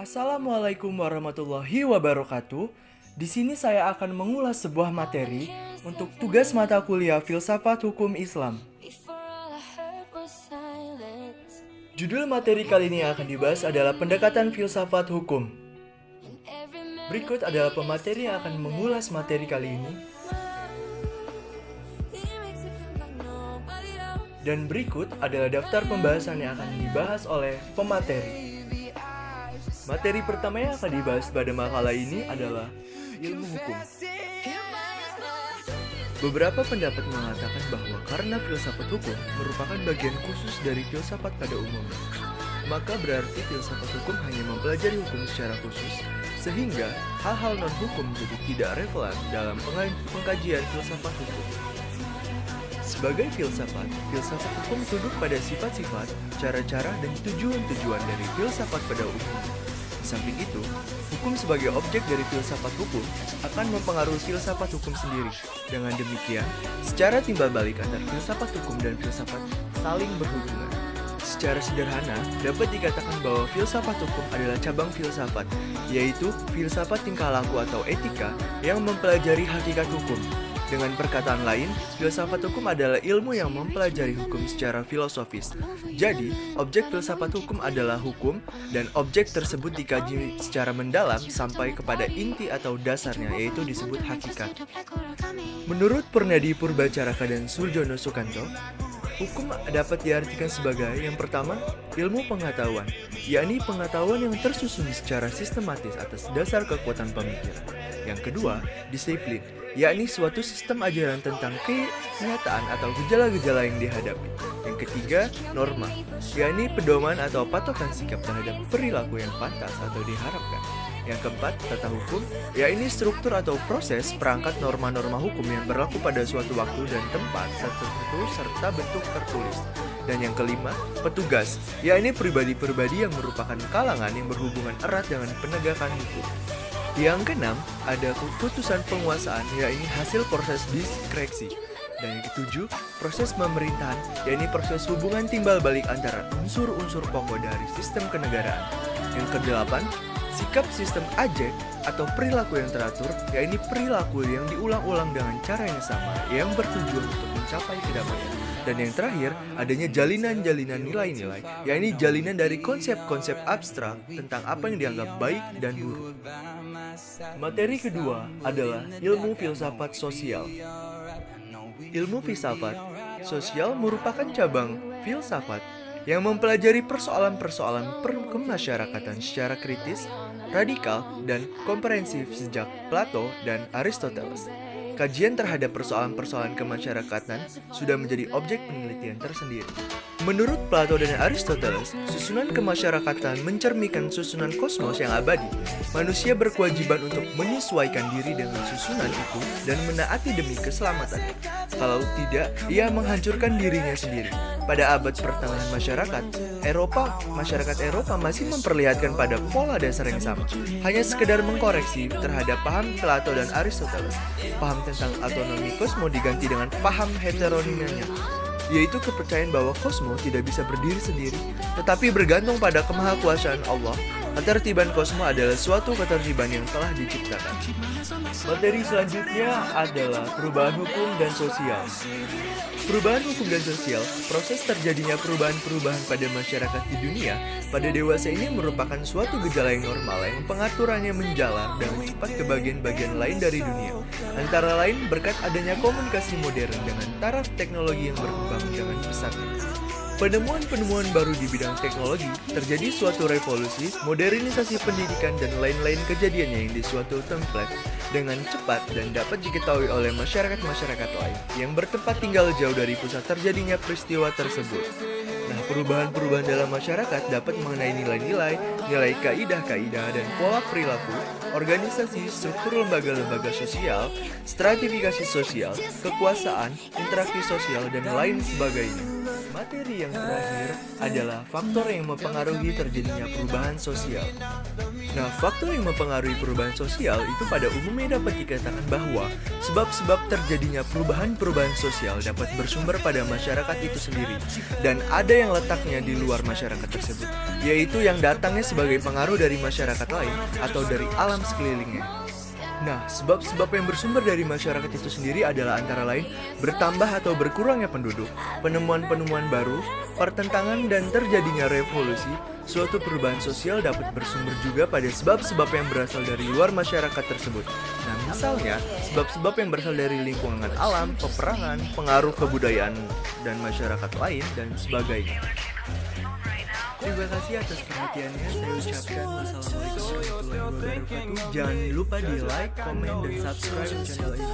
Assalamualaikum warahmatullahi wabarakatuh. Di sini saya akan mengulas sebuah materi untuk tugas mata kuliah Filsafat Hukum Islam. Judul materi kali ini yang akan dibahas adalah pendekatan filsafat hukum. Berikut adalah pemateri yang akan mengulas materi kali ini. Dan berikut adalah daftar pembahasan yang akan dibahas oleh pemateri. Materi pertama yang akan dibahas pada makalah ini adalah ilmu hukum. Beberapa pendapat mengatakan bahwa karena filsafat hukum merupakan bagian khusus dari filsafat pada umumnya, maka berarti filsafat hukum hanya mempelajari hukum secara khusus, sehingga hal-hal non-hukum jadi tidak relevan dalam pengkajian filsafat hukum. Sebagai filsafat hukum tunduk pada sifat-sifat, cara-cara, dan tujuan-tujuan dari filsafat pada umumnya. Di samping itu, hukum sebagai objek dari filsafat hukum akan mempengaruhi filsafat hukum sendiri. Dengan demikian, secara timbal balik antara filsafat hukum dan filsafat saling berhubungan. Secara sederhana, dapat dikatakan bahwa filsafat hukum adalah cabang filsafat, yaitu filsafat tingkah laku atau etika yang mempelajari hakikat hukum. Dengan perkataan lain, filsafat hukum adalah ilmu yang mempelajari hukum secara filosofis. Jadi, objek filsafat hukum adalah hukum, dan objek tersebut dikaji secara mendalam sampai kepada inti atau dasarnya, yaitu disebut hakikat. Menurut Purnadi Purbacaraka dan Surjono Sukanto, hukum dapat diartikan sebagai yang pertama, ilmu pengetahuan, yakni pengetahuan yang tersusun secara sistematis atas dasar kekuatan pemikiran. Yang kedua, disiplin, yakni suatu sistem ajaran tentang kenyataan atau gejala-gejala yang dihadapi. Yang ketiga, norma, yakni pedoman atau patokan sikap terhadap perilaku yang pantas atau diharapkan. Yang keempat, tata hukum, yakni struktur atau proses perangkat norma-norma hukum yang berlaku pada suatu waktu dan tempat tertentu serta bentuk tertulis. Dan yang kelima, petugas, yakni pribadi-pribadi yang merupakan kalangan yang berhubungan erat dengan penegakan hukum. Yang keenam, ada keputusan penguasaan, yakni hasil proses diskresi. Dan yang ketujuh, proses pemerintahan, yakni proses hubungan timbal balik antara unsur-unsur pokok dari sistem kenegaraan. Yang kedelapan, sikap sistem ajek atau perilaku yang teratur, yakni perilaku yang diulang-ulang dengan cara yang sama yang bertujuan untuk mencapai kedamaian. Dan yang terakhir, adanya jalinan-jalinan nilai-nilai, yakni jalinan dari konsep-konsep abstrak tentang apa yang dianggap baik dan buruk. Materi kedua adalah ilmu filsafat sosial. Ilmu filsafat sosial merupakan cabang filsafat yang mempelajari persoalan-persoalan kemasyarakatan secara kritis, radikal, dan komprehensif sejak Plato dan Aristoteles. Kajian terhadap persoalan-persoalan kemasyarakatan sudah menjadi objek penelitian tersendiri. Menurut Plato dan Aristoteles, susunan kemasyarakatan mencerminkan susunan kosmos yang abadi. Manusia berkewajiban untuk menyesuaikan diri dengan susunan itu dan menaati demi keselamatannya. Kalau tidak, ia menghancurkan dirinya sendiri. Pada abad pertengahan masyarakat Eropa masih memperlihatkan pada pola dasar yang sama. Hanya sekedar mengkoreksi terhadap paham Plato dan Aristoteles. Paham tentang autonomi kosmo diganti dengan paham heteronimnya, yaitu kepercayaan bahwa kosmo tidak bisa berdiri sendiri, tetapi bergantung pada kemahakuasaan Allah. Ketertiban kosmo adalah suatu ketertiban yang telah diciptakan. Materi selanjutnya adalah perubahan hukum dan sosial. Perubahan hukum dan sosial, proses terjadinya perubahan-perubahan pada masyarakat di dunia pada dewasa ini merupakan suatu gejala yang normal yang pengaturannya menjalar dengan cepat ke bagian-bagian lain dari dunia. Antara lain berkat adanya komunikasi modern dengan taraf teknologi yang berkembang dengan pesatnya. Penemuan-penemuan baru di bidang teknologi, terjadi suatu revolusi, modernisasi pendidikan, dan lain-lain kejadiannya yang di suatu tempat dengan cepat dan dapat diketahui oleh masyarakat-masyarakat lain yang bertempat tinggal jauh dari pusat terjadinya peristiwa tersebut. Nah, perubahan-perubahan dalam masyarakat dapat mengenai nilai-nilai, nilai kaidah-kaidah, dan pola perilaku, organisasi, struktur lembaga-lembaga sosial, stratifikasi sosial, kekuasaan, interaksi sosial, dan lain sebagainya. Materi yang terakhir adalah faktor yang mempengaruhi terjadinya perubahan sosial. Nah, faktor yang mempengaruhi perubahan sosial itu pada umumnya dapat dikatakan bahwa sebab-sebab terjadinya perubahan-perubahan sosial dapat bersumber pada masyarakat itu sendiri, dan ada yang letaknya di luar masyarakat tersebut, yaitu yang datangnya sebagai pengaruh dari masyarakat lain atau dari alam sekelilingnya. Nah, sebab-sebab yang bersumber dari masyarakat itu sendiri adalah antara lain bertambah atau berkurangnya penduduk, penemuan-penemuan baru, pertentangan dan terjadinya revolusi. Suatu perubahan sosial dapat bersumber juga pada sebab-sebab yang berasal dari luar masyarakat tersebut. Nah, misalnya, sebab-sebab yang berasal dari lingkungan alam, peperangan, pengaruh kebudayaan dan masyarakat lain, dan sebagainya. Terima kasih atas perhatiannya. Saya ucapkan wassalamualaikum warahmatullahi wabarakatuh. Jangan lupa di like, komen, dan subscribe channel ini.